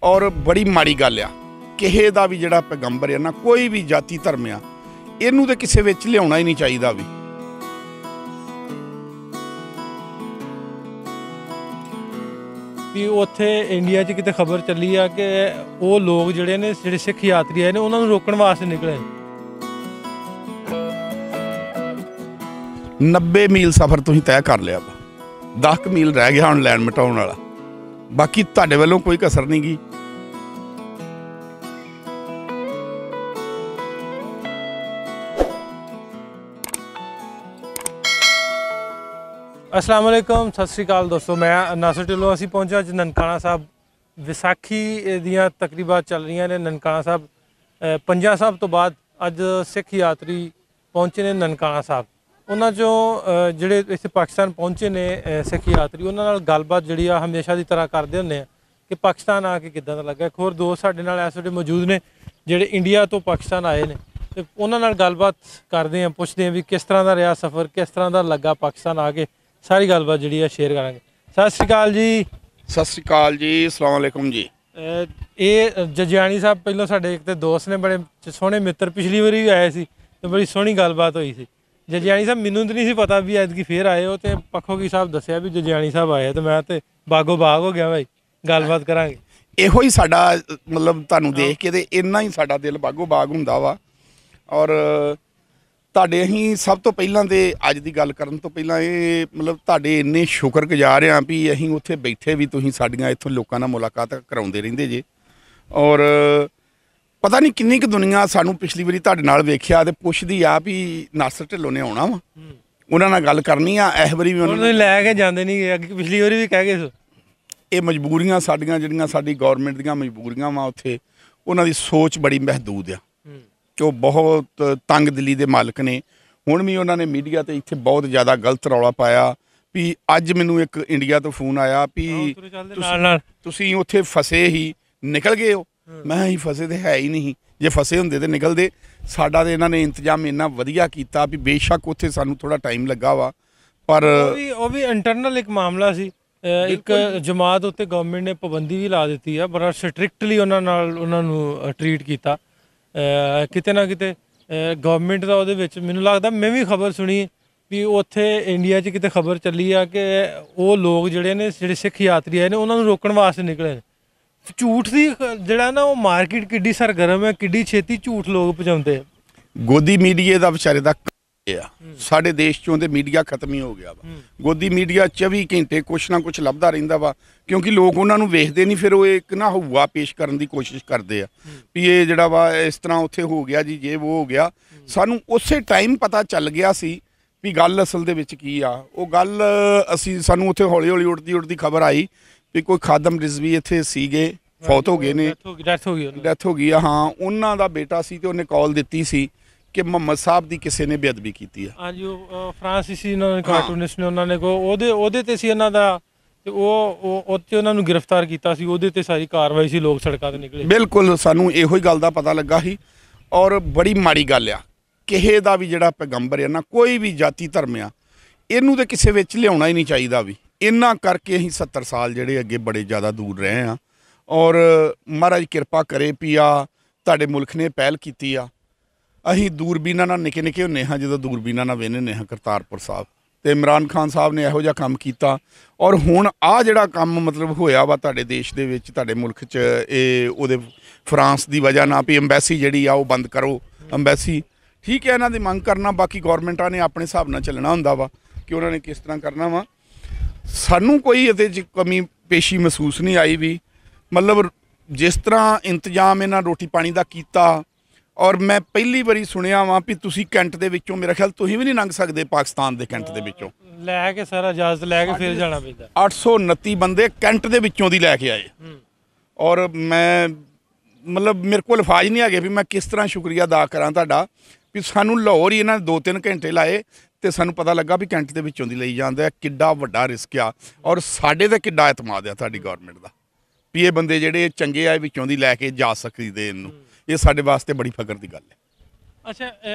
और बड़ी माड़ी गल आ किसी का भी जिहड़ा पैगंबर है ना, कोई भी जाति धर्म आ, इनू तो किसी विच लियाउणा ही नहीं चाहिए भी। भी उत्थे इंडिया च किते खबर चली आ कि वो लोग जिहड़े ने जिहड़े सिख यात्री आए ने उन्हां नूं रोकण वास्ते निकले 90 मील सफ़र तुसीं तय कर लिया वा, 10 मील रह गया हुण लैंड मिटाउण वाला, बाकी तुहाडे वल्लों कोई कसर नहीं गी। अस्सलाम वालेकुम, सत श्री अकाल दोस्तों। मैं नासिर ढिल्लों। असीं पहुंचे अज ननकाना साहब। विसाखी दियां तकरीबां चल रही ने ननकाना साहब। पंजा साहब तो बाद अज सिख यात्री पहुंचे ने ननकाना साहब। उन्हां चों जिहड़े इत्थे पाकिस्तान पहुंचे ने सिख यात्री, उन्हां नाल गलबात जिहड़ी आ हमेशा की तरह करते हुंदे आ कि पाकिस्तान आके किद्दां दा लगा। एक होर दोस्त साडे नाल इस वेले मौजूद ने जिहड़े इंडिया तो पाकिस्तान आए ने, ते उन्हां नाल गलबात करदे आ, पुछदे आ भी किस तरह दा रहा सफ़र, किस तरह दा लगा पाकिस्तान आके। सारी गलबात जी शेयर करांगे। सत श्री अकाल जी। सत श्री अकाल जी, अस्सलाम वालेकुम जी। ये जजियाणी साहब पहलों साडे एक ते दोस्त ने, बड़े सोहने मित्र, पिछली वारी भी आए सी ते बड़ी सोहनी गलबात हुई सी। जजियाणी साहब मैनूं तो नहीं सी पता भी ऐतकी फिर आए हो, तो पखोगी साहब दस्सिया भी जजियाणी साहब आए, तो मैं तो बागो बाग हो गया भाई। गलबात करांगे। इहो ही साडा मतलब तुहानूं देख के ते इन्ना ही साडा दिल बागो बाग हुंदा वा। और ਤੁਹਾਡੇ ਅਸੀਂ ਸਭ ਤੋਂ ਪਹਿਲਾਂ ਤੇ ਅੱਜ ਦੀ ਗੱਲ ਕਰਨ ਤੋਂ ਪਹਿਲਾਂ ਇਹ ਮਤਲਬ ਤੁਹਾਡੇ ਇੰਨੇ ਸ਼ੁਕਰਗੁਜ਼ਾਰ ਹਾਂ ਵੀ ਅਸੀਂ ਉੱਥੇ ਬੈਠੇ ਵੀ ਤੁਸੀਂ ਸਾਡੀਆਂ ਇੱਥੋਂ ਲੋਕਾਂ ਨਾਲ ਮੁਲਾਕਾਤ ਕਰਾਉਂਦੇ ਰਹਿੰਦੇ ਜੇ। ਔਰ ਪਤਾ ਨਹੀਂ ਕਿੰਨੀ ਕੁ ਦੁਨੀਆ ਸਾਨੂੰ ਪਿਛਲੀ ਵਾਰੀ ਤੁਹਾਡੇ ਨਾਲ ਵੇਖਿਆ ਤੇ ਪੁੱਛਦੀ ਆ ਵੀ ਨਾਸਰ ਢਿੱਲੋਂ ਨੇ ਆਉਣਾ ਵਾ, ਉਹਨਾਂ ਨਾਲ ਗੱਲ ਕਰਨੀ ਆ। ਇਸ ਵਾਰੀ ਵੀ ਉਹਨਾਂ ਨੂੰ ਲੈ ਕੇ ਜਾਂਦੇ ਨਹੀਂ, ਅੱਗੇ ਪਿਛਲੀ ਵਾਰੀ ਵੀ ਕਹਿ ਗਏ ਸੋ। ਇਹ ਮਜਬੂਰੀਆਂ ਸਾਡੀਆਂ ਜਿਹੜੀਆਂ ਸਾਡੀ ਗੌਰਮੈਂਟ ਦੀਆਂ ਮਜਬੂਰੀਆਂ ਵਾ, ਉੱਥੇ ਉਹਨਾਂ ਦੀ ਸੋਚ ਬੜੀ ਮਹਦੂਦ ਆ ਕਿ ਉਹ ਬਹੁਤ ਤੰਗ ਦਿਲੀ ਦੇ ਮਾਲਕ ਨੇ। ਹੁਣ ਵੀ ਉਹਨਾਂ ਨੇ ਮੀਡੀਆ 'ਤੇ ਇੱਥੇ ਬਹੁਤ ਜ਼ਿਆਦਾ ਗਲਤ ਰੌਲਾ ਪਾਇਆ ਵੀ ਅੱਜ ਮੈਨੂੰ ਇੱਕ ਇੰਡੀਆ ਤੋਂ ਫੋਨ ਆਇਆ ਵੀ ਤੁਸੀਂ ਉੱਥੇ ਫਸੇ ਹੀ ਨਿਕਲ ਗਏ ਹੋ। ਮੈਂ ਅਸੀਂ ਫਸੇ ਤੇ ਹੈ ਹੀ ਨਹੀਂ, ਜੇ ਫਸੇ ਹੁੰਦੇ ਤੇ ਨਿਕਲਦੇ। ਸਾਡਾ ਤਾਂ ਇਹਨਾਂ ਨੇ ਇੰਤਜ਼ਾਮ ਇੰਨਾ ਵਧੀਆ ਕੀਤਾ ਵੀ ਬੇਸ਼ੱਕ ਉੱਥੇ ਸਾਨੂੰ ਥੋੜ੍ਹਾ ਟਾਈਮ ਲੱਗਾ ਵਾ, ਪਰ ਉਹ ਵੀ ਇੰਟਰਨਲ ਇੱਕ ਮਾਮਲਾ ਸੀ। ਇੱਕ ਜਮਾਤ ਉੱਤੇ ਗਵਰਨਮੈਂਟ ਨੇ ਪਾਬੰਦੀ ਵੀ ਲਾ ਦਿੱਤੀ ਆ, ਬੜਾ ਸਟ੍ਰਿਕਟਲੀ ਉਹਨਾਂ ਨੂੰ ਟਰੀਟ ਕੀਤਾ। ਕਿਤੇ ਨਾ ਕਿਤੇ ਗਵਰਨਮੈਂਟ ਦਾ ਉਹਦੇ ਵਿੱਚ ਮੈਨੂੰ ਲੱਗਦਾ, ਮੈਂ ਵੀ ਖਬਰ ਸੁਣੀ ਵੀ ਉੱਥੇ ਇੰਡੀਆ 'ਚ ਕਿਤੇ ਖਬਰ ਚੱਲੀ ਆ ਕਿ ਉਹ ਲੋਕ ਜਿਹੜੇ ਨੇ ਜਿਹੜੇ ਸਿੱਖ ਯਾਤਰੀ ਆਏ ਨੇ ਉਹਨਾਂ ਨੂੰ ਰੋਕਣ ਵਾਸਤੇ ਨਿਕਲੇ ਨੇ। ਝੂਠ ਦੀ ਜਿਹੜਾ ਨਾ ਉਹ ਮਾਰਕੀਟ ਕਿੱਡੀ ਸਰਗਰਮ ਹੈ, ਕਿੱਡੀ ਛੇਤੀ ਝੂਠ ਲੋਕ ਪਹੁੰਚਾਉਂਦੇ ਆ। ਗੋਦੀ ਮੀਡੀਆ ਦਾ ਵਿਚਾਰੇ ਦਾ ਆ ਸਾਡੇ ਦੇਸ਼ 'ਚੋਂ ਤੇ ਮੀਡੀਆ ਖਤਮ ਹੀ ਹੋ ਗਿਆ ਵਾ। ਗੋਦੀ ਮੀਡੀਆ 24 ਘੰਟੇ ਕੁਛ ਨਾ ਕੁਛ ਲੱਭਦਾ ਰਹਿੰਦਾ ਵਾ, ਕਿਉਂਕਿ ਲੋਕ ਉਹਨਾਂ ਨੂੰ ਵੇਖਦੇ ਨਹੀਂ, ਫਿਰ ਉਹ ਇੱਕ ਨਾ ਹਊਆ ਪੇਸ਼ ਕਰਨ ਦੀ ਕੋਸ਼ਿਸ਼ ਕਰਦੇ ਆ ਵੀ ਇਹ ਜਿਹੜਾ ਵਾ ਇਸ ਤਰ੍ਹਾਂ ਉੱਥੇ ਹੋ ਗਿਆ ਜੀ, ਜੇ ਉਹ ਹੋ ਗਿਆ। ਸਾਨੂੰ ਉਸੇ ਟਾਈਮ ਪਤਾ ਚੱਲ ਗਿਆ ਸੀ ਵੀ ਗੱਲ ਅਸਲ ਦੇ ਵਿੱਚ ਕੀ ਆ। ਉਹ ਗੱਲ ਸਾਨੂੰ ਉੱਥੇ ਹੌਲੀ ਹੌਲੀ ਉੱਡਦੀ ਖਬਰ ਆਈ ਵੀ ਕੋਈ ਖਾਦਮ ਰਿਜ਼ਵੀ ਇੱਥੇ ਸੀਗੇ, ਫੌਤ ਹੋ ਗਏ ਨੇ, ਡੈਥ ਹੋ ਗਈ ਆ। ਹਾਂ, ਉਹਨਾਂ ਦਾ ਬੇਟਾ ਸੀ ਤੇ ਉਹਨੇ ਕਾਲ ਦਿੱਤੀ ਸੀ ਕਿ ਮੁਹੰਮਦ ਸਾਹਿਬ ਦੀ ਕਿਸੇ ਨੇ ਬੇਅਦਬੀ ਕੀਤੀ ਆ। ਹਾਂਜੀ, ਉਹ ਫਰਾਂਸੀਸੀ ਉਹਨਾਂ ਨੇ ਕਾਰਟੂਨਿਸਟ ਨੇ, ਉਹਨਾਂ ਨੇ ਉਹਦੇ ਤੇ ਸੀ ਇਹਨਾਂ ਦਾ, ਤੇ ਉਹ ਤੇ ਉਹਨਾਂ ਨੂੰ ਗ੍ਰਿਫਤਾਰ ਕੀਤਾ ਸੀ, ਉਹਦੇ ਤੇ ਸਾਰੀ ਕਾਰਵਾਈ ਸੀ, ਲੋਕ ਸੜਕਾਂ ਤੇ ਨਿਕਲੇ। ਬਿਲਕੁਲ, ਸਾਨੂੰ ਇਹੋ ਹੀ ਗੱਲ ਦਾ ਪਤਾ ਲੱਗਾ ਸੀ। ਔਰ ਬੜੀ ਮਾੜੀ ਗੱਲ ਆ ਕਿਸੇ ਦਾ ਵੀ ਜਿਹੜਾ ਪੈਗੰਬਰ ਆ ਨਾ, ਕੋਈ ਵੀ ਜਾਤੀ ਧਰਮ ਆ, ਇਹਨੂੰ ਤਾਂ ਕਿਸੇ ਵਿੱਚ ਲਿਆਉਣਾ ਹੀ ਨਹੀਂ ਚਾਹੀਦਾ ਵੀ। ਇਹਨਾਂ ਕਰਕੇ ਅਸੀਂ 70 ਸਾਲ ਜਿਹੜੇ ਅੱਗੇ ਬੜੇ ਜ਼ਿਆਦਾ ਦੂਰ ਰਹੇ ਹਾਂ। ਔਰ ਮਹਾਰਾਜ ਕਿਰਪਾ ਕਰੇ ਵੀ ਆ ਤੁਹਾਡੇ ਮੁਲਕ ਨੇ ਪਹਿਲ ਕੀਤੀ ਆ। ਅਸੀਂ ਦੂਰਬੀਨਾਂ ਨਾਲ ਨਿੱਕੇ ਨਿੱਕੇ ਹੁੰਦੇ ਹਾਂ, ਜਦੋਂ ਦੂਰਬੀਨਾਂ ਨਾਲ ਵੇਖਦੇ ਹਾਂ ਕਰਤਾਰਪੁਰ ਸਾਹਿਬ, ਤੇ ਇਮਰਾਨ ਖਾਨ ਸਾਹਿਬ ਨੇ ਇਹੋ ਜਿਹਾ ਕੰਮ ਕੀਤਾ। ਔਰ ਹੁਣ ਆਹ ਜਿਹੜਾ ਕੰਮ ਮਤਲਬ ਹੋਇਆ ਵਾ ਤੁਹਾਡੇ ਦੇਸ਼ ਦੇ ਵਿੱਚ, ਤੁਹਾਡੇ ਮੁਲਕ 'ਚ, ਇਹ ਉਹਦੇ ਫਰਾਂਸ ਦੀ ਵਜ੍ਹਾ ਨਾਲ ਵੀ ਅੰਬੈਸੀ ਜਿਹੜੀ ਆ ਉਹ ਬੰਦ ਕਰੋ। ਅੰਬੈਸੀ ਠੀਕ ਹੈ, ਇਹਨਾਂ ਦੀ ਮੰਗ ਕਰਨਾ, ਬਾਕੀ ਗੌਰਮੈਂਟਾਂ ਨੇ ਆਪਣੇ ਹਿਸਾਬ ਨਾਲ ਚੱਲਣਾ ਹੁੰਦਾ ਵਾ ਕਿ ਉਹਨਾਂ ਨੇ ਕਿਸ ਤਰ੍ਹਾਂ ਕਰਨਾ ਵਾ। ਸਾਨੂੰ ਕੋਈ ਇਹਦੇ 'ਚ ਕਮੀ ਪੇਸ਼ੀ ਮਹਿਸੂਸ ਨਹੀਂ ਆਈ ਵੀ, ਮਤਲਬ ਜਿਸ ਤਰ੍ਹਾਂ ਇੰਤਜ਼ਾਮ ਇਹਨਾਂ ਰੋਟੀ ਪਾਣੀ ਦਾ ਕੀਤਾ। ਔਰ ਮੈਂ ਪਹਿਲੀ ਵਾਰੀ ਸੁਣਿਆ ਵਾ ਵੀ ਤੁਸੀਂ ਕੈਂਟ ਦੇ ਵਿੱਚੋਂ, ਮੇਰਾ ਖਿਆਲ ਤੁਸੀਂ ਵੀ ਨਹੀਂ ਲੰਘ ਸਕਦੇ ਪਾਕਿਸਤਾਨ ਦੇ ਕੈਂਟ ਦੇ ਵਿੱਚੋਂ, ਲੈ ਕੇ ਸਾਰਾ ਇਜਾਜ਼ਤ ਲੈ ਕੇ ਫਿਰ ਜਾਣਾ ਪੈਂਦਾ। 829 ਬੰਦੇ ਕੈਂਟ ਦੇ ਵਿੱਚੋਂ ਦੀ ਲੈ ਕੇ ਆਏ। ਔਰ ਮੈਂ ਮਤਲਬ ਮੇਰੇ ਕੋਲ ਅਲਫਾਜ਼ ਨਹੀਂ ਹੈਗੇ ਵੀ ਮੈਂ ਕਿਸ ਤਰ੍ਹਾਂ ਸ਼ੁਕਰੀਆ ਅਦਾ ਕਰਾਂ ਤੁਹਾਡਾ ਵੀ ਸਾਨੂੰ ਲਾਹੌਰ ਹੀ ਇਹਨਾਂ ਨੇ 2-3 ਘੰਟੇ ਲਾਏ ਤੇ ਸਾਨੂੰ ਪਤਾ ਲੱਗਾ ਵੀ ਕੈਂਟ ਦੇ ਵਿੱਚੋਂ ਦੀ ਲਈ ਜਾਂਦਾ। ਕਿੱਡਾ ਵੱਡਾ ਰਿਸਕ ਆ, ਔਰ ਸਾਡੇ ਤੇ ਕਿੱਡਾ ਇਤਮਾਦ ਆ ਤੁਹਾਡੀ ਗੌਰਮੈਂਟ ਦਾ ਵੀ ਇਹ ਬੰਦੇ ਜਿਹੜੇ ਚੰਗੇ ਆ ਵਿੱਚੋਂ ਦੀ ਲੈ ਕੇ ਜਾ ਸਕਦੇ ਇਹਨੂੰ। ਇਹ ਸਾਡੇ ਵਾਸਤੇ ਬੜੀ ਫਖਰ ਦੀ ਗੱਲ ਹੈ। ਅੱਛਾ,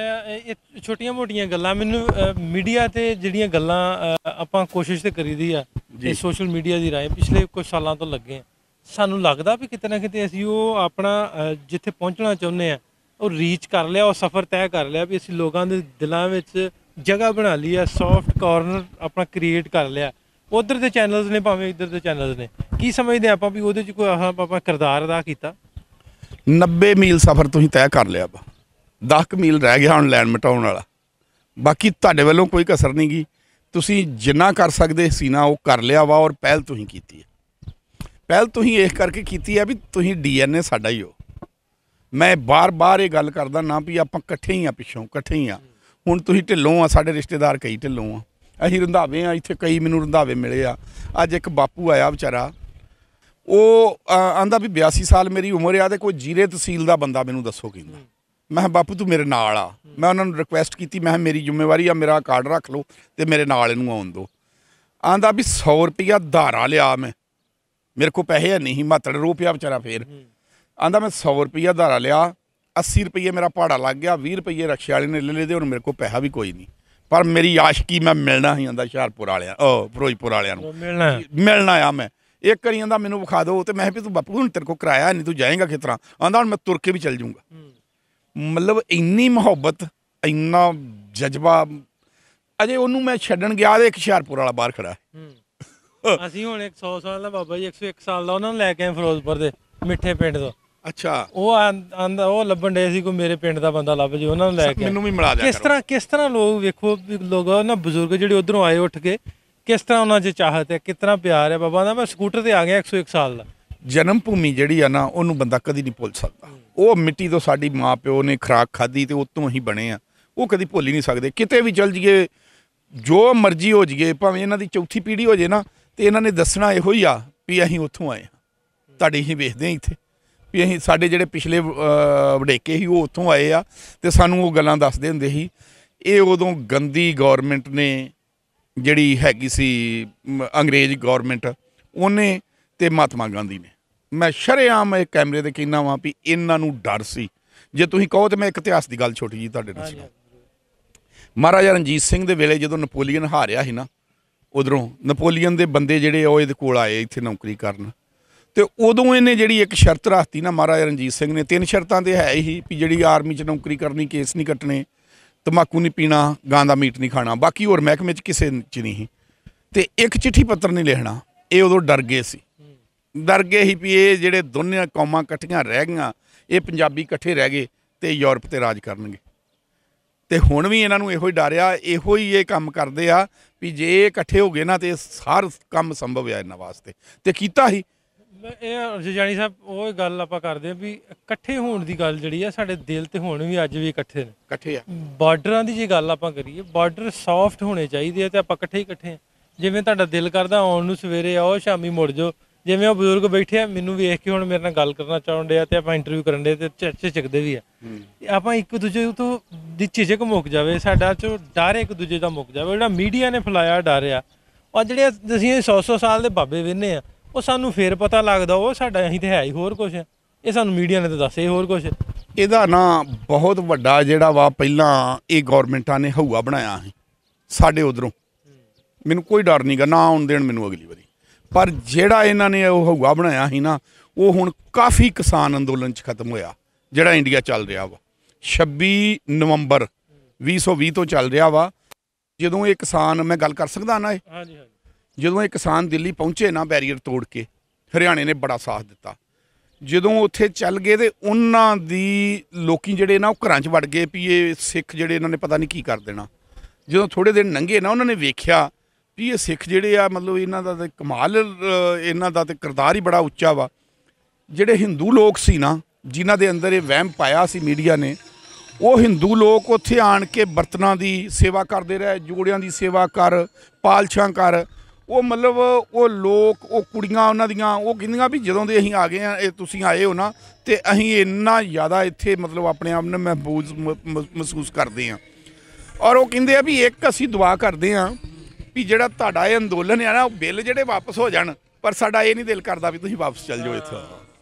ਇਹ ਛੋਟੀਆਂ ਮੋਟੀਆਂ ਗੱਲਾਂ ਮੈਨੂੰ ਮੀਡੀਆ 'ਤੇ ਜਿਹੜੀਆਂ ਗੱਲਾਂ ਆਪਾਂ ਕੋਸ਼ਿਸ਼ ਤਾਂ ਕਰੀਦੀ ਆ, ਇਹ ਸੋਸ਼ਲ ਮੀਡੀਆ ਦੀ ਰਾਹੀਂ ਪਿਛਲੇ ਕੁਝ ਸਾਲਾਂ ਤੋਂ ਲੱਗੇ ਆ। ਸਾਨੂੰ ਲੱਗਦਾ ਵੀ ਕਿਤੇ ਨਾ ਕਿਤੇ ਅਸੀਂ ਉਹ ਆਪਣਾ ਜਿੱਥੇ ਪਹੁੰਚਣਾ ਚਾਹੁੰਦੇ ਆ ਉਹ ਰੀਚ ਕਰ ਲਿਆ, ਉਹ ਸਫ਼ਰ ਤੈਅ ਕਰ ਲਿਆ ਵੀ ਅਸੀਂ ਲੋਕਾਂ ਦੇ ਦਿਲਾਂ ਵਿੱਚ ਜਗ੍ਹਾ ਬਣਾ ਲਈ ਆ, ਸੌਫਟ ਕਾਰਨਰ ਆਪਣਾ ਕ੍ਰੀਏਟ ਕਰ ਲਿਆ। ਉਧਰ ਦੇ ਚੈਨਲਸ ਨੇ ਭਾਵੇਂ ਇੱਧਰ ਦੇ ਚੈਨਲਸ ਨੇ, ਕੀ ਸਮਝਦੇ ਆਪਾਂ ਵੀ ਉਹਦੇ 'ਚ ਕੋਈ ਆਪਾਂ ਕਿਰਦਾਰ ਅਦਾ ਕੀਤਾ? 90 ਮੀਲ ਸਫ਼ਰ ਤੁਸੀਂ ਤੈਅ ਕਰ ਲਿਆ ਵਾ, 10 ਮੀਲ ਰਹਿ ਗਿਆ ਹੁਣ ਲੈਣ ਮਿਟਾਉਣ ਵਾਲਾ। ਬਾਕੀ ਤੁਹਾਡੇ ਵੱਲੋਂ ਕੋਈ ਕਸਰ ਨਹੀਂ ਗੀ, ਤੁਸੀਂ ਜਿੰਨਾ ਕਰ ਸਕਦੇ ਸੀ ਨਾ ਉਹ ਕਰ ਲਿਆ ਵਾ। ਔਰ ਪਹਿਲ ਤੁਸੀਂ ਕੀਤੀ ਹੈ, ਪਹਿਲ ਤੁਸੀਂ ਇਸ ਕਰਕੇ ਕੀਤੀ ਹੈ ਵੀ ਤੁਸੀਂ DNA ਸਾਡਾ ਹੀ ਹੋ। ਮੈਂ ਬਾਰ-ਬਾਰ ਇਹ ਗੱਲ ਕਰਦਾ ਨਾ ਵੀ ਆਪਾਂ ਇਕੱਠੇ ਹੀ ਆ, ਪਿੱਛੋਂ ਇਕੱਠੇ ਹੀ ਆ। ਹੁਣ ਤੁਸੀਂ ਢਿੱਲੋਂ ਆ, ਸਾਡੇ ਰਿਸ਼ਤੇਦਾਰ ਕਈ ਢਿੱਲੋਂ ਆ, ਅਸੀਂ ਰੰਧਾਵੇ ਆ, ਇੱਥੇ ਕਈ ਮੈਨੂੰ ਰੰਧਾਵੇ ਮਿਲੇ ਆ। ਅੱਜ ਇੱਕ ਬਾਪੂ ਆਇਆ ਵਿਚਾਰਾ, ਉਹ ਆਂਦਾ ਵੀ 82 ਸਾਲ ਮੇਰੀ ਉਮਰ ਆ ਤੇ ਕੋਈ ਜੀਰੇ ਤਹਿਸੀਲ ਦਾ ਬੰਦਾ ਮੈਨੂੰ ਦੱਸੋ ਕਹਿੰਦਾ। ਮੈਂ ਕਿਹਾ ਬਾਪੂ ਤੂੰ ਮੇਰੇ ਨਾਲ ਆ। ਮੈਂ ਉਹਨਾਂ ਨੂੰ ਰਿਕੁਐਸਟ ਕੀਤੀ, ਮੈਂ ਕਿਹਾ ਮੇਰੀ ਜ਼ਿੰਮੇਵਾਰੀ ਆ, ਮੇਰਾ ਕਾਰਡ ਰੱਖ ਲਓ ਤੇ ਮੇਰੇ ਨਾਲ ਇਹਨੂੰ ਆਉਣ ਦਿਓ। ਆਂਦਾ ਵੀ 100 ਰੁਪਈਆ ਧਾਰਾ ਲਿਆ ਮੈਂ, ਮੇਰੇ ਕੋਲ ਪੈਸੇ ਹੈ ਨਹੀਂ, ਮਾਤੜ ਰੋ ਪਿਆ ਵਿਚਾਰਾ। ਫੇਰ ਆਂਦਾ ਮੈਂ 100 ਰੁਪਈਆ ਧਾਰਾ ਲਿਆ, 80 ਰੁਪਈਏ ਮੇਰਾ ਭਾੜਾ ਲੱਗ ਗਿਆ, 20 ਰੁਪਈਏ ਰਕਸ਼ੇ ਵਾਲੇ ਨੇ ਲੈ ਲਏ ਤੇ ਹੁਣ ਮੇਰੇ ਕੋਲ ਪੈਸਾ ਵੀ ਕੋਈ ਨਹੀਂ। ਪਰ ਮੇਰੀ ਆਸ਼ਕੀ ਮੈਂ ਮਿਲਣਾ ਹੀ ਆਂਦਾ ਹੁਸ਼ਿਆਰਪੁਰ ਵਾਲਿਆਂ, ਫਿਰੋਜ਼ਪੁਰ ਵਾਲਿਆਂ ਨੂੰ ਮਿਲਣਾ ਆ। ਮੈਂ ਇੱਕ ਵਾਰੀ ਆਂਦਾ ਮੈਨੂੰ ਵਿਖਾ ਦਿਓ ਤੇ ਮੈਂ ਵੀ ਤੂੰ ਬਾਪੂ ਹੁਣ ਤੇਰੇ ਕੋਲ ਕਿਰਾਇਆ ਨਹੀਂ, ਤੂੰ ਜਾਏਂਗਾ ਕਿਸ ਤਰ੍ਹਾਂ? ਆਂਦਾ ਹੁਣ ਮੈਂ ਤੁਰ ਕੇ ਵੀ ਚੱਲ ਜਾਊਂਗਾ। ਮਤਲਬ ਇੰਨੀ ਮੁਹੱਬਤ, ਇੰਨਾ ਜਜ਼ਬਾ। ਅਜੇ ਉਹਨੂੰ ਮੈਂ ਛੱਡਣ ਗਿਆ ਤੇ ਇੱਕ ਹੁਸ਼ਿਆਰਪੁਰ ਵਾਲਾ ਬਾਹਰ ਖੜਾ। ਅਸੀਂ ਹੁਣ 100 ਸਾਲ ਦਾ ਬਾਬਾ ਜੀ, 101 ਸਾਲ ਦਾ, ਉਹਨਾਂ ਨੂੰ ਲੈ ਕੇ ਆਏ ਫਿਰੋਜ਼ਪੁਰ ਦੇ ਮਿੱਠੇ ਪਿੰਡ ਤੋਂ। ਅੱਛਾ, ਉਹ ਆਂਦਾ ਉਹ ਲੱਭਣ ਡੇ ਸੀ ਕੋਈ ਮੇਰੇ ਪਿੰਡ ਦਾ ਬੰਦਾ ਲੱਭ ਜੇ, ਉਹਨਾਂ ਨੂੰ ਲੈ ਕੇ ਮੈਨੂੰ ਵੀ ਮਿਲਾ ਦਿਆ। ਕਿਸ ਤਰ੍ਹਾਂ ਲੋਕ ਵੇਖੋ ਲੋਕ ਨਾ ਬਜ਼ੁਰਗ ਜਿਹੜੇ ਉਧਰੋਂ ਆਏ ਉੱਠ ਕੇ, ਕਿਸ ਤਰ੍ਹਾਂ ਉਹਨਾਂ 'ਚ ਚਾਹਤ ਹੈ, ਕਿਸ ਤਰ੍ਹਾਂ ਪਿਆਰ ਹੈ। ਬਾਬਾ ਦਾ ਮੈਂ ਸਕੂਟਰ ਤੇ ਆ ਗਿਆ 101 ਸਾਲ ਦਾ। ਜਨਮ ਭੂਮੀ ਜਿਹੜੀ ਆ ਨਾ, ਉਹਨੂੰ ਬੰਦਾ ਕਦੀ ਨਹੀਂ ਭੁੱਲ ਸਕਦਾ। ਉਹ ਮਿੱਟੀ ਤੋਂ ਸਾਡੀ ਮਾਂ ਪਿਓ ਨੇ ਖੁਰਾਕ ਖਾਧੀ ਤੇ ਉਤੋਂ ਅਸੀਂ ਬਣੇ ਆ, ਉਹ ਕਦੀ ਭੁੱਲ ਹੀ ਨਹੀਂ ਸਕਦੇ। ਕਿਤੇ ਵੀ ਚੱਲ ਜਾਈਏ, ਜੋ ਮਰਜ਼ੀ ਹੋ ਜਾਈਏ, ਭਾਵੇਂ ਇਹਨਾਂ ਦੀ ਚੌਥੀ ਪੀੜ੍ਹੀ ਹੋ ਜੇ ਨਾ, ਤੇ ਇਹਨਾਂ ਨੇ ਦੱਸਣਾ ਇਹੋ ਹੀ ਆ ਵੀ ਅਸੀਂ ਉੱਥੋਂ ਆਏ ਹਾਂ। ਤੁਹਾਡੇ ਅਸੀਂ ਵੇਖਦੇ ਹਾਂ ਇੱਥੇ ਵੀ ਅਸੀਂ, ਸਾਡੇ ਜਿਹੜੇ ਪਿਛਲੇ ਵਡੇਕੇ ਸੀ ਉਹ ਉੱਥੋਂ ਆਏ ਆ ਤੇ ਸਾਨੂੰ ਉਹ ਗੱਲਾਂ ਦੱਸਦੇ ਹੁੰਦੇ ਸੀ। ਇਹ ਉਦੋਂ ਗੰਦੀ ਗੌਰਮੈਂਟ ਨੇ ਜਿਹੜੀ ਹੈਗੀ ਸੀ, ਅੰਗਰੇਜ਼ ਗੌਰਮੈਂਟ, ਉਹਨੇ ਤੇ ਮਹਾਤਮਾ ਗਾਂਧੀ ਨੇ। ਮੈਂ ਸ਼ਰੇਆਮ ਇਹ ਕੈਮਰੇ ਤੇ ਕਹਿੰਦਾ ਵਾਂ ਵੀ ਇਹਨਾਂ ਨੂੰ ਡਰ ਸੀ। ਜੇ ਤੁਸੀਂ ਕਹੋ ਤਾਂ ਮੈਂ ਇੱਕ ਇਤਿਹਾਸ ਦੀ ਗੱਲ ਛੋਟੀ ਜੀ ਤੁਹਾਡੇ ਨਾਲ ਸੁਣਾ। ਮਹਾਰਾਜਾ ਰਣਜੀਤ ਸਿੰਘ ਦੇ ਵੇਲੇ ਜਦੋਂ ਨਪੋਲੀਅਨ ਹਾਰਿਆ ਸੀ ਨਾ, ਉਧਰੋਂ ਨਪੋਲੀਅਨ ਦੇ ਬੰਦੇ ਜਿਹੜੇ ਉਹ ਇਹਦੇ ਕੋਲ ਆਏ ਇੱਥੇ ਨੌਕਰੀ ਕਰਨ, ਤੇ ਉਦੋਂ ਇਹਨੇ ਜਿਹੜੀ ਇੱਕ ਸ਼ਰਤ ਰੱਖਤੀ ਨਾ ਮਹਾਰਾਜਾ ਰਣਜੀਤ ਸਿੰਘ ਨੇ, 3 ਸ਼ਰਤਾਂ ਤੇ ਹੈ ਹੀ ਵੀ ਜਿਹੜੀ ਆਰਮੀ 'ਚ ਨੌਕਰੀ ਕਰਨੀ, ਕੇਸ ਨਹੀਂ ਕੱਟਣੇ, ਤੰਬਾਕੂ ਨਹੀਂ ਪੀਣਾ, ਗਾਂ ਦਾ ਮੀਟ ਨਹੀਂ ਖਾਣਾ, ਬਾਕੀ ਹੋਰ ਮਹਿਕਮੇ 'ਚ ਕਿਸੇ 'ਚ ਨਹੀਂ। ਤੇ ਇੱਕ ਚਿੱਠੀ ਪੱਤਰ ਨਹੀਂ ਲਿਖਣਾ। ਇਹ ਉਦੋਂ ਡਰ ਗਏ ਸੀ, ਡਰ ਗਏ ਸੀ ਵੀ ਇਹ ਜਿਹੜੇ ਦੋਨੇ ਕੌਮਾਂ ਇਕੱਠੀਆਂ ਰਹਿ ਗਈਆਂ, ਇਹ ਪੰਜਾਬੀ ਇਕੱਠੇ ਰਹਿ ਗਏ ਤੇ ਯੂਰਪ ਤੇ ਰਾਜ ਕਰਨਗੇ। ਤੇ ਹੁਣ ਵੀ ਇਹਨਾਂ ਨੂੰ ਇਹੋ ਹੀ ਡਰ ਆ, ਇਹੋ ਹੀ ਇਹ ਕੰਮ ਕਰਦੇ ਆ ਵੀ ਜੇ ਇਹ ਇਕੱਠੇ ਹੋ ਗਏ ਨਾ ਤੇ ਹਰ ਕੰਮ ਸੰਭਵ ਆ ਇਹਨਾਂ ਵਾਸਤੇ, ਤੇ ਕੀਤਾ ਹੀ। ਇਹ ਜਾਨੀ ਸਾਹਿਬ ਉਹ ਗੱਲ ਆਪਾਂ ਕਰਦੇ ਹਾਂ ਵੀ ਇਕੱਠੇ ਹੋਣ ਦੀ ਗੱਲ ਜਿਹੜੀ ਆ, ਸਾਡੇ ਦਿਲ ਤੇ ਹੁਣ ਵੀ ਅੱਜ ਵੀ ਇਕੱਠੇ ਨੇ, ਇਕੱਠੇ ਆ। ਬਾਰਡਰਾਂ ਦੀ ਜੇ ਗੱਲ ਆਪਾਂ ਕਰੀਏ, ਬਾਰਡਰ ਸੌਫਟ ਹੋਣੇ ਚਾਹੀਦੇ ਆ ਤੇ ਆਪਾਂ ਇਕੱਠੇ ਹੀ ਇਕੱਠੇ ਆ। ਜਿਵੇਂ ਤੁਹਾਡਾ ਦਿਲ ਕਰਦਾ ਆਉਣ ਨੂੰ ਸਵੇਰੇ ਆਓ, ਸ਼ਾਮੀ ਮੁੜ ਜਾਓ। ਜਿਵੇਂ ਉਹ ਬਜ਼ੁਰਗ ਬੈਠੇ ਆ, ਮੈਨੂੰ ਵੇਖ ਕੇ ਹੁਣ ਮੇਰੇ ਨਾਲ ਗੱਲ ਕਰਨਾ ਚਾਹੁਣ ਡਿਆ ਤੇ ਆਪਾਂ ਇੰਟਰਵਿਊ ਕਰਨ ਡੇ ਤੇ ਝਿਜਕਦੇ ਵੀ ਆ। ਆਪਾਂ ਇੱਕ ਦੂਜੇ ਤੋਂ ਦੀ ਝਿਜਕ ਮੁੱਕ ਜਾਵੇ, ਸਾਡਾ ਚੋਂ ਡਰ ਇੱਕ ਦੂਜੇ ਦਾ ਮੁੱਕ ਜਾਵੇ। ਜਿਹੜਾ ਮੀਡੀਆ ਨੇ ਫੈਲਾਇਆ ਡਰ ਆ, ਔਰ ਜਿਹੜੇ ਅਸੀਂ 100 ਸਾਲ ਦੇ ਬਾਬੇ ਵੇਖਦੇ ਆ, ਉਹ ਸਾਨੂੰ ਫੇਰ ਪਤਾ ਲੱਗਦਾ ਉਹ ਸਾਡਾ, ਅਸੀਂ ਤੇ ਹੈ ਹੀ ਹੋਰ ਕੁਛ, ਇਹ ਸਾਨੂੰ ਮੀਡੀਆ ਨੇ ਤਾਂ ਦੱਸਿਆ ਹੋਰ ਕੁਛ। ਇਹਦਾ ਨਾ ਬਹੁਤ ਵੱਡਾ ਜਿਹੜਾ ਵਾ, ਪਹਿਲਾਂ ਇਹ ਗੌਰਮੈਂਟਾਂ ਨੇ ਹਊਆ ਬਣਾਇਆ ਸੀ ਸਾਡੇ ਉਧਰੋਂ। ਮੈਨੂੰ ਕੋਈ ਡਰ ਨਹੀਂ ਗਾ, ਨਾ ਆਉਣ ਦੇਣ ਮੈਨੂੰ ਅਗਲੀ ਵਾਰੀ। ਪਰ ਜਿਹੜਾ ਇਹਨਾਂ ਨੇ ਉਹ ਹਊਆ ਬਣਾਇਆ ਸੀ ਨਾ, ਉਹ ਹੁਣ ਕਾਫੀ ਕਿਸਾਨ ਅੰਦੋਲਨ 'ਚ ਖਤਮ ਹੋਇਆ, ਜਿਹੜਾ ਇੰਡੀਆ ਚੱਲ ਰਿਹਾ ਵਾ। 26 ਨਵੰਬਰ 2020 ਤੋਂ ਚੱਲ ਰਿਹਾ ਵਾ। ਜਦੋਂ ਇਹ ਕਿਸਾਨ, ਮੈਂ ਗੱਲ ਕਰ ਸਕਦਾ ਨਾ, ਇਹ ਜਦੋਂ ਇਹ ਕਿਸਾਨ ਦਿੱਲੀ ਪਹੁੰਚੇ ਨਾ ਬੈਰੀਅਰ ਤੋੜ ਕੇ, ਹਰਿਆਣੇ ਨੇ ਬੜਾ ਸਾਥ ਦਿੱਤਾ। ਜਦੋਂ ਉੱਥੇ ਚੱਲ ਗਏ ਤੇ ਉਹਨਾਂ ਦੀ ਲੋਕੀ ਜਿਹੜੇ ਨਾ ਉਹ ਘਰਾਂ 'ਚ ਵੜ ਗਏ ਵੀ ਇਹ ਸਿੱਖ ਜਿਹੜੇ ਇਹਨਾਂ ਨੇ ਪਤਾ ਨਹੀਂ ਕੀ ਕਰ ਦੇਣਾ। ਜਦੋਂ ਥੋੜ੍ਹੇ ਦਿਨ ਲੰਘੇ ਨਾ, ਉਹਨਾਂ ਨੇ ਵੇਖਿਆ ਵੀ ਇਹ ਸਿੱਖ ਜਿਹੜੇ ਆ, ਮਤਲਬ ਇਹਨਾਂ ਦਾ ਤਾਂ ਕਮਾਲ, ਇਹਨਾਂ ਦਾ ਤਾਂ ਕਿਰਦਾਰ ਹੀ ਬੜਾ ਉੱਚਾ ਵਾ। ਜਿਹੜੇ ਹਿੰਦੂ ਲੋਕ ਸੀ ਨਾ, ਜਿਨ੍ਹਾਂ ਦੇ ਅੰਦਰ ਇਹ ਵਹਿਮ ਪਾਇਆ ਸੀ ਮੀਡੀਆ ਨੇ, ਉਹ ਹਿੰਦੂ ਲੋਕ ਉੱਥੇ ਆਣ ਕੇ ਬਰਤਨਾਂ ਦੀ ਸੇਵਾ ਕਰਦੇ ਰਹੇ, ਜੋੜਿਆਂ ਦੀ ਸੇਵਾ ਕਰ, ਪਾਲਸ਼ਾਂ ਕਰ। ਉਹ ਮਤਲਬ ਉਹ ਲੋਕ, ਉਹ ਕੁੜੀਆਂ ਉਹਨਾਂ ਦੀਆਂ, ਉਹ ਕਹਿੰਦੀਆਂ ਵੀ ਜਦੋਂ ਦੇ ਅਸੀਂ ਆ ਗਏ ਆ, ਇਹ ਤੁਸੀਂ ਆਏ ਹੋ ਨਾ, ਤੇ ਅਸੀਂ ਇੰਨਾ ਜ਼ਿਆਦਾ ਇੱਥੇ ਮਤਲਬ ਆਪਣੇ ਆਪ ਨੂੰ ਮਹਿਸੂਸ ਕਰਦੇ ਹਾਂ। ਔਰ ਉਹ ਕਹਿੰਦੇ ਆ ਵੀ ਇੱਕ ਅਸੀਂ ਦੁਆ ਕਰਦੇ ਹਾਂ ਵੀ ਜਿਹੜਾ ਤੁਹਾਡਾ ਇਹ ਅੰਦੋਲਨ ਆ ਨਾ, ਉਹ ਬਿੱਲ ਜਿਹੜੇ ਵਾਪਸ ਹੋ ਜਾਣ, ਪਰ ਸਾਡਾ ਇਹ ਨਹੀਂ ਦਿਲ ਕਰਦਾ ਵੀ ਤੁਸੀਂ ਵਾਪਸ ਚੱਲ ਜਾਓ ਇੱਥੋਂ,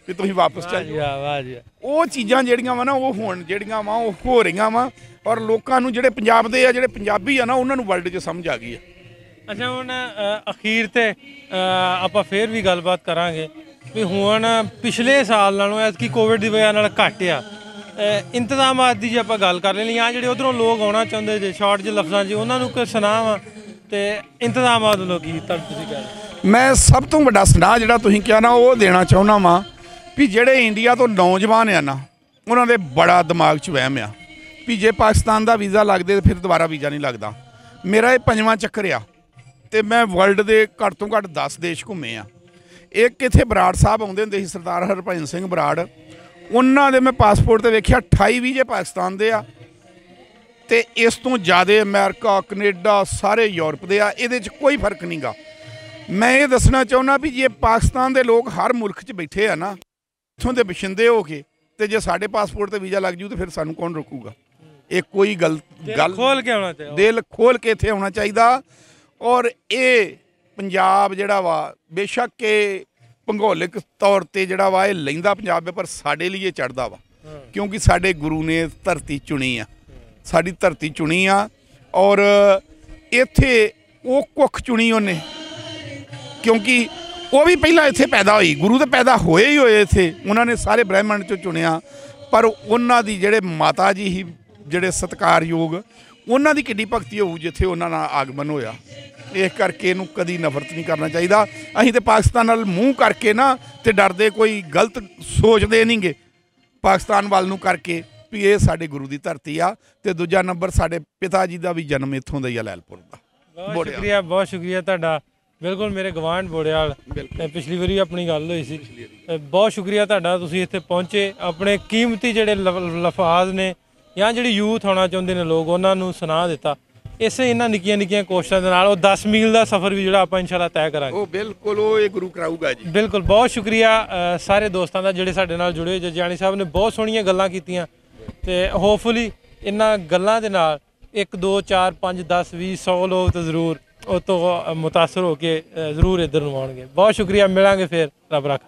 ਵੀ ਤੁਸੀਂ ਵਾਪਸ ਚੱਲ ਜਾਓ। ਉਹ ਚੀਜ਼ਾਂ ਜਿਹੜੀਆਂ ਵਾ ਨਾ, ਉਹ ਹੁਣ ਜਿਹੜੀਆਂ ਵਾ ਉਹ ਹੋ ਰਹੀਆਂ ਵਾ। ਔਰ ਲੋਕਾਂ ਨੂੰ, ਜਿਹੜੇ ਪੰਜਾਬ ਦੇ ਆ, ਜਿਹੜੇ ਪੰਜਾਬੀ ਆ ਨਾ, ਉਹਨਾਂ ਨੂੰ ਵਰਲਡ 'ਚ ਸਮਝ ਆ ਗਈ ਆ। ਅੱਛਾ, ਹੁਣ ਅਖੀਰ ਤੇ ਆਪਾਂ ਫੇਰ ਵੀ ਗੱਲਬਾਤ ਕਰਾਂਗੇ। ਵੀ ਹੁਣ ਪਿਛਲੇ ਸਾਲ ਨਾਲੋਂ ਐਤਕੀ ਕੋਵਿਡ ਦੀ ਵਜ੍ਹਾ ਨਾਲ ਘੱਟ ਆ ਇੰਤਜ਼ਾਮਾਤ ਦੀ ਜੇ ਆਪਾਂ ਗੱਲ ਕਰ ਲੈਣੀ ਆ ਜਿਹੜੇ ਉਧਰੋਂ ਲੋਕ ਆਉਣਾ ਚਾਹੁੰਦੇ ਜੇ ਸ਼ਾਰਟ ਜਿਹੇ ਲਫ਼ਜ਼ਾਂ 'ਚ ਉਹਨਾਂ ਨੂੰ ਕੋਈ ਸੁਨਾਹ ਵਾ ਤੇ ਇੰਤਜ਼ਾਮਾਤ ਵੱਲੋਂ ਕੀ ਤਾਂ ਤੁਸੀਂ ਕਹਿ ਰਹੇ? ਮੈਂ ਸਭ ਤੋਂ ਵੱਡਾ ਸੁਨਾਹ ਜਿਹੜਾ ਤੁਸੀਂ ਕਿਹਾ ਨਾ ਉਹ ਦੇਣਾ ਚਾਹੁੰਦਾ ਵਾਂ ਵੀ ਜਿਹੜੇ ਇੰਡੀਆ ਤੋਂ ਨੌਜਵਾਨ ਆ ਨਾ ਉਹਨਾਂ ਦੇ ਬੜਾ ਦਿਮਾਗ 'ਚ ਵਹਿਮ ਆ ਵੀ ਜੇ ਪਾਕਿਸਤਾਨ ਦਾ ਵੀਜ਼ਾ ਲੱਗਦੇ ਤਾਂ ਫਿਰ ਦੁਬਾਰਾ ਵੀਜ਼ਾ ਨਹੀਂ ਲੱਗਦਾ। ਮੇਰਾ ਇਹ 5ਵਾਂ ਚੱਕਰ ਆ ਤੇ ਮੈਂ ਵਰਲਡ ਦੇ ਘੱਟ ਤੋਂ ਘੱਟ 10 ਦੇਸ਼ ਘੁੰਮੇ ਆ। ਇੱਕ ਇੱਥੇ ਬਰਾੜ ਸਾਹਿਬ ਆਉਂਦੇ ਹੁੰਦੇ ਸੀ ਸਰਦਾਰ ਹਰਭਜਨ ਸਿੰਘ ਬਰਾੜ, ਉਹਨਾਂ ਦੇ ਮੈਂ ਪਾਸਪੋਰਟ ਤੇ ਵੇਖਿਆ 28 ਵੀਜ਼ੇ ਪਾਕਿਸਤਾਨ ਦੇ ਆ ਤੇ ਇਸ ਤੋਂ ਜ਼ਿਆਦਾ ਅਮਰੀਕਾ ਕੈਨੇਡਾ ਸਾਰੇ ਯੂਰਪ ਦੇ ਆ। ਇਹਦੇ 'ਚ ਕੋਈ ਫਰਕ ਨਹੀਂ ਗਾ। ਮੈਂ ਇਹ ਦੱਸਣਾ ਚਾਹੁੰਦਾ ਵੀ ਜੇ ਪਾਕਿਸਤਾਨ ਦੇ ਲੋਕ ਹਰ ਮੁਲਕ 'ਚ ਬੈਠੇ ਆ ਨਾ ਇੱਥੋਂ ਦੇ ਬਸ਼ਿੰਦੇ ਹੋ ਕੇ ਤੇ ਜੇ ਸਾਡੇ ਪਾਸਪੋਰਟ ਤੇ ਵੀਜ਼ਾ ਲੱਗ ਜੂ ਤਾਂ ਫਿਰ ਸਾਨੂੰ ਕੌਣ ਰੋਕੂਗਾ? ਇਹ ਕੋਈ ਗੱਲ ਖੋਲ ਕੇ ਆਉਣਾ ਚਾਹੀਦਾ, ਦਿਲ ਖੋਲ ਕੇ ਇੱਥੇ ਆਉਣਾ ਚਾਹੀਦਾ। ਔਰ ਇਹ ਪੰਜਾਬ ਜਿਹੜਾ ਵਾ ਬੇਸ਼ੱਕ ਇਹ ਭੂਗੋਲਿਕ ਤੌਰ ਤੇ ਜਿਹੜਾ ਵਾ ਇਹ ਲੈਂਦਾ ਪੰਜਾਬ ਹੈ ਪਰ ਸਾਡੇ ਲਈ ਇਹ ਚੜ੍ਹਦਾ ਵਾ ਕਿਉਂਕਿ ਸਾਡੇ ਗੁਰੂ ਨੇ ਧਰਤੀ ਚੁਣੀ ਆ, ਸਾਡੀ ਧਰਤੀ ਚੁਣੀ ਆ ਔਰ ਇੱਥੇ ਉਹ ਕੁੱਖ ਚੁਣੀ ਉਹਨੇ ਕਿਉਂਕਿ ਉਹ ਵੀ ਪਹਿਲਾਂ ਇੱਥੇ ਪੈਦਾ ਹੋਈ। ਗੁਰੂ ਤਾਂ ਪੈਦਾ ਹੋਏ ਹੀ ਹੋਏ ਇੱਥੇ, ਉਹਨਾਂ ਨੇ ਸਾਰੇ ਬ੍ਰਹਿਮੰਡ 'ਚੋਂ ਚੁਣਿਆ ਪਰ ਉਹਨਾਂ ਦੀ ਜਿਹੜੇ ਮਾਤਾ ਜੀ ਹੀ ਜਿਹੜੇ ਸਤਿਕਾਰਯੋਗ ਉਹਨਾਂ ਦੀ ਕਿੱਡੀ ਭਗਤੀ ਹੋਊ ਜਿੱਥੇ ਉਹਨਾਂ ਨਾਲ ਆਗਮਨ ਹੋਇਆ। ਇਸ ਕਰਕੇ ਇਹਨੂੰ ਕਦੀ ਨਫ਼ਰਤ ਨਹੀਂ ਕਰਨਾ ਚਾਹੀਦਾ। ਅਸੀਂ ਤਾਂ ਪਾਕਿਸਤਾਨ ਨਾਲ ਮੂੰਹ ਕਰਕੇ ਨਾ ਤੇ ਡਰਦੇ ਕੋਈ ਗਲਤ ਸੋਚਦੇ ਨਹੀਂਗੇ ਪਾਕਿਸਤਾਨ ਵੱਲ ਨੂੰ ਕਰਕੇ ਵੀ ਇਹ ਸਾਡੇ ਗੁਰੂ ਦੀ ਧਰਤੀ ਆ। ਤੇ ਦੂਜਾ ਨੰਬਰ ਸਾਡੇ ਪਿਤਾ ਜੀ ਦਾ ਵੀ ਜਨਮ ਇੱਥੋਂ ਦਾ ਹੀ ਆ ਲੈਲਪੁਰ ਦਾ। ਬਹੁਤ ਸ਼ੁਕਰੀਆ ਤੁਹਾਡਾ। ਬਿਲਕੁਲ ਮੇਰੇ ਗਵਾਂਢ ਬੋੜਿਆਲ ਪਿਛਲੀ ਵਾਰੀ ਆਪਣੀ ਗੱਲ ਹੋਈ ਸੀ। ਬਹੁਤ ਸ਼ੁਕਰੀਆ ਤੁਹਾਡਾ, ਤੁਸੀਂ ਇੱਥੇ ਪਹੁੰਚੇ ਆਪਣੇ ਕੀਮਤੀ ਜਿਹੜੇ ਲਫ਼ਾਜ਼ ਨੇ ਜਾਂ ਜਿਹੜੀ ਯੂਥ ਆਉਣਾ ਚਾਹੁੰਦੇ ਨੇ ਲੋਕ ਉਹਨਾਂ ਨੂੰ ਸੁਣਾ ਦਿੱਤਾ। ਇਸੇ ਇਹਨਾਂ ਨਿੱਕੀਆਂ ਨਿੱਕੀਆਂ ਕੋਸ਼ਿਸ਼ਾਂ ਦੇ ਨਾਲ ਉਹ 10 ਮੀਲ ਦਾ ਸਫ਼ਰ ਵੀ ਜਿਹੜਾ ਆਪਾਂ ਇਨਸ਼ਾਅੱਲਾ ਤੈਅ ਕਰਾਂਗੇ। ਉਹ ਬਿਲਕੁਲ ਉਹ ਇਹ ਗੁਰੂ ਕਰਾਊਗਾ ਜੀ। ਬਿਲਕੁਲ ਬਹੁਤ ਸ਼ੁਕਰੀਆ ਸਾਰੇ ਦੋਸਤਾਂ ਦਾ ਜਿਹੜੇ ਸਾਡੇ ਨਾਲ ਜੁੜੇ। ਜਜਾਨੀ ਸਾਹਿਬ ਨੇ ਬਹੁਤ ਸੋਹਣੀਆਂ ਗੱਲਾਂ ਕੀਤੀਆਂ ਤੇ ਹੋਪਫੁਲੀ ਇਹਨਾਂ ਗੱਲਾਂ ਦੇ ਨਾਲ 1 2 4 5 10 20 100 ਲੋਕ ਤਾਂ ਜ਼ਰੂਰ ਉਹ ਤੋਂ ਮੁਤਾਸਰ ਹੋ ਕੇ ਜ਼ਰੂਰ ਇੱਧਰ ਨੂੰ ਆਉਣਗੇ। ਬਹੁਤ ਸ਼ੁਕਰੀਆ, ਮਿਲਾਂਗੇ ਫਿਰ, ਰੱਬ ਰੱਖਾ।